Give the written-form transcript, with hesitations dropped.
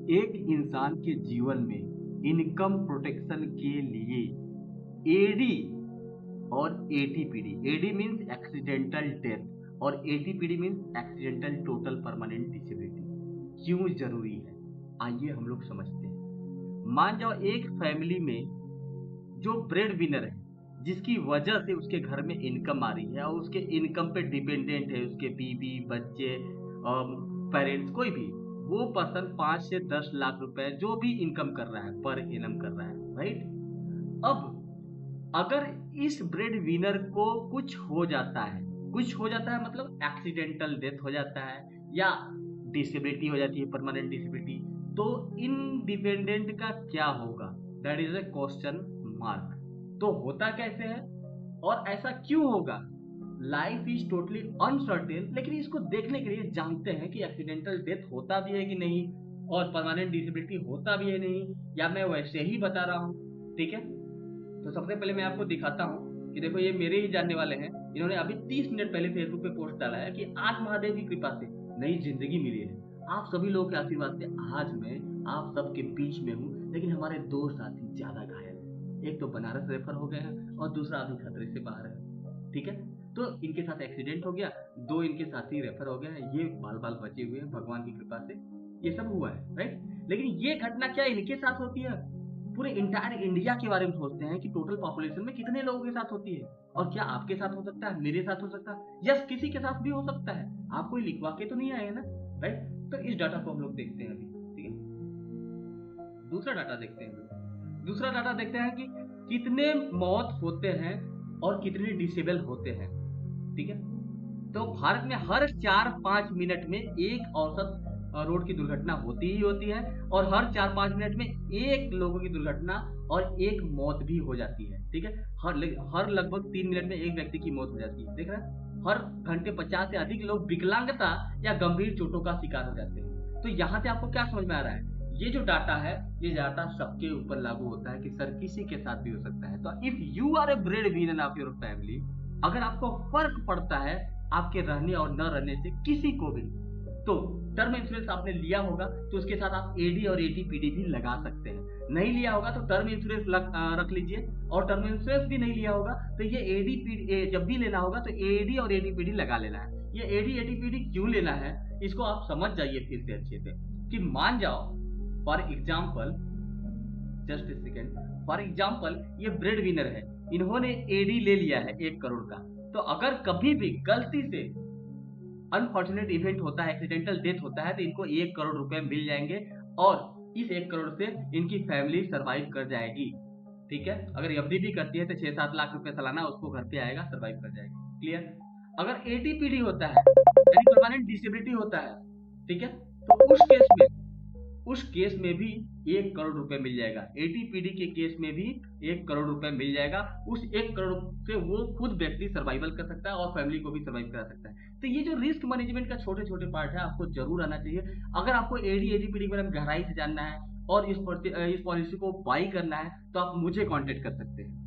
एक इंसान के जीवन में इनकम प्रोटेक्शन के लिए एडी और ATPD, AD means accidental death और ATPD means accidental total permanent disability क्यों जरूरी है, आइए हम लोग समझते हैं। मान जाओ एक फैमिली में जो ब्रेड विनर है, जिसकी वजह से उसके घर में इनकम आ रही है और उसके इनकम पे डिपेंडेंट है उसके बीवी, बच्चे, पेरेंट्स, कोई भी, वो पर्सन 5 से 10 लाख रुपए जो भी इनकम कर रहा है पर एनम कर रहा है, राइट। अब अगर इस ब्रेड विनर को कुछ हो जाता है, मतलब एक्सीडेंटल डेथ हो जाता है या डिसेबिलिटी हो जाती है, परमानेंट डिसेबिलिटी, तो इंडिपेंडेंट का क्या होगा, that is a question mark. तो होता कैसे है और ऐसा क्यों होगा, लाइफ इज टोटली अनसर्टेन। लेकिन इसको देखने के लिए जानते हैं कि एक्सीडेंटल डेथ होता भी है कि नहीं और परमानेंट डिसेबिलिटी होता भी है नहीं, या मैं वैसे ही बता रहा हूँ, ठीक है। तो सबसे पहले मैं आपको दिखाता हूँ कि देखो ये मेरे ही जानने वाले हैं, इन्होंने अभी 30 मिनट पहले फेसबुक पे पोस्ट डाला है कि आज महादेव की कृपा से नई जिंदगी मिली है, आप सभी लोगों के आशीर्वाद से आज मैं आप सबके बीच में हूँ, लेकिन हमारे दो साथी ज्यादा घायल है, एक तो बनारस रेफर हो गए हैं और दूसरा अभी खतरे से बाहर है, ठीक है। तो इनके साथ एक्सीडेंट हो गया, 2 इनके साथी रेफर हो गए हैं, ये बाल बाल बचे हुए हैं भगवान की कृपा से, ये सब हुआ है, राइट। लेकिन ये घटना क्या इनके साथ होती है, पूरे इंटायर इंडिया के बारे में सोचते हैं कि टोटल पॉपुलेशन में कितने लोगों के साथ होती है, और क्या आपके साथ हो सकता है, मेरे साथ हो सकता है, यस किसी के साथ भी हो सकता है, आप कोई लिखवा के तो नहीं आए ना, राइट। तो इस डाटा को हम लोग देखते हैं अभी, ठीक है। दूसरा डाटा देखते हैं कि कितने मौत होते हैं और कितने डिसेबल होते हैं, ठीक है। तो भारत में हर 4-5 मिनट में एक औसत रोड की दुर्घटना होती ही होती है, और हर 4-5 मिनट में एक लोगों की दुर्घटना और एक मौत भी हो जाती है, ठीक है। हर लगभग 3 मिनट में एक व्यक्ति की मौत हो जाती है, देख रहे हैं। हर घंटे 50 से अधिक लोग विकलांगता या गंभीर चोटों का शिकार हो जाते हैं। तो यहाँ से आपको क्या समझ में आ रहा है, ये जो डाटा है, ये डाटा सबके ऊपर लागू होता है कि सर किसी के साथ भी हो सकता है। तो if you are a breadwinner of your family, अगर आपको फर्क पड़ता है आपके रहने और न रहने से किसी को भी, तो टर्म इंश्योरेंस आपने लिया होगा तो उसके साथ आप एडी और एटीपीडी भी लगा सकते हैं। नहीं लिया होगा तो टर्म इंश्योरेंस रख लीजिए, और टर्म इंश्योरेंस भी नहीं लिया होगा तो ये एडीपीडी जब भी लेना होगा तो एडी और एटीपीडी लगा लेना है। ये एडी एटीपीडी क्यों लेना है इसको आप समझ जाइए फिर से अच्छे से, कि मान जाओ for example, just a second, for example ये ब्रेड विनर है, इन्होंने एडी ले लिया है 1 करोड़ का, तो अगर कभी भी गलती से अनफॉर्चुनेट इवेंट होता है, एक्सीडेंटल डेथ होता है, तो इनको 1 करोड़ रुपए मिल जाएंगे और इस 1 करोड़ से इनकी फैमिली सरवाइव कर जाएगी, ठीक है। अगर एफडी भी करती है तो 6-7 लाख रुपए सालाना उसको घर पे आएगा, सरवाइव कर जाएगी, क्लियर। अगर एटीपीडी होता है यानी परमानेंट डिसेबिलिटी होता है, ठीक है, तो उस केस में भी 1 करोड़ रुपए मिल जाएगा। एटीपीडी के केस में भी 1 करोड़ रुपए मिल जाएगा। उस 1 करोड़ से वो खुद व्यक्ति सर्वाइवल कर सकता है और फैमिली को भी सर्वाइव करा सकता है। तो ये जो रिस्क मैनेजमेंट का छोटे छोटे पार्ट है आपको जरूर आना चाहिए। अगर आपको एडी एटीपीडी के बारे में गहराई से जानना है और इस पॉलिसी को बाई करना है तो आप मुझे कॉन्टेक्ट कर सकते हैं।